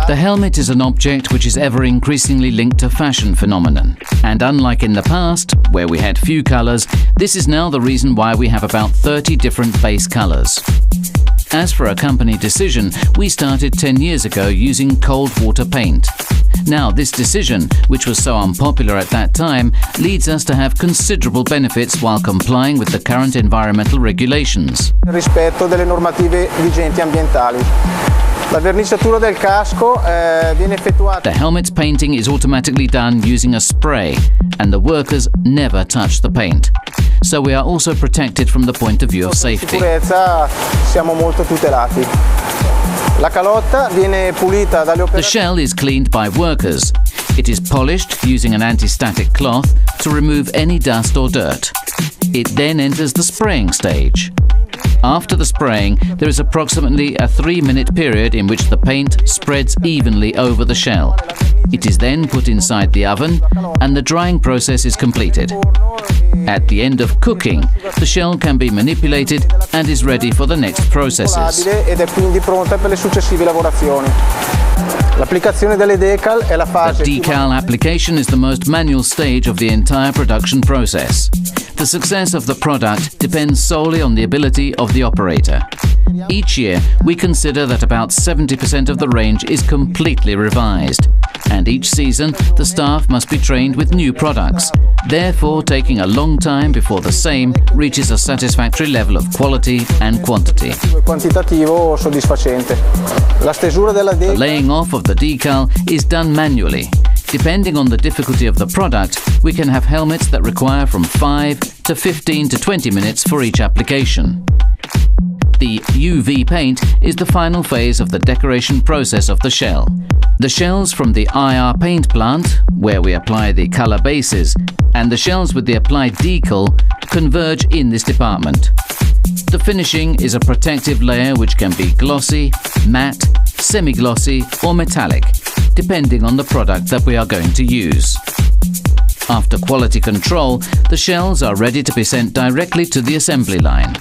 The helmet is an object which is ever increasingly linked to fashion phenomenon. And unlike in the past, where we had few colors, this is now the reason why we have about 30 different base colors. As for a company decision, we started 10 years ago using cold water paint. Now, this decision, which was so unpopular at that time, leads us to have considerable benefits while complying with the current environmental regulations. Rispetto delle normative vigenti ambientali. La verniciatura del casco viene effettuata. The helmet's painting is automatically done using a spray, and the workers never touch the paint. So we are also protected from the point of view of safety. Siamo molto tutelati. La calotta viene pulita dagli operatori. The shell is cleaned by workers. It is polished using an anti-static cloth to remove any dust or dirt. It then enters the spraying stage. After the spraying, there is approximately a 3-minute period in which the paint spreads evenly over the shell. It is then put inside the oven and the drying process is completed. At the end of cooking, the shell can be manipulated and is ready for the next processes. Ed è quindi pronta per le successive lavorazioni. L'applicazione delle decal è la fase. The decal application is the most manual stage of the entire production process. The success of the product depends solely on the ability of the operator. Each year, we consider that about 70% of the range is completely revised. And each season, the staff must be trained with new products, therefore taking a long time before the same reaches a satisfactory level of quality and quantity. Quantitativo soddisfacente. La stesura della decal. The laying off of the decal is done manually. Depending on the difficulty of the product, we can have helmets that require from 5 to 15 to 20 minutes for each application. The UV paint is the final phase of the decoration process of the shell. The shells from the IR paint plant, where we apply the color bases, and the shells with the applied decal converge in this department. The finishing is a protective layer which can be glossy, matte, semi-glossy or metallic, depending on the product that we are going to use. After quality control, the shells are ready to be sent directly to the assembly line.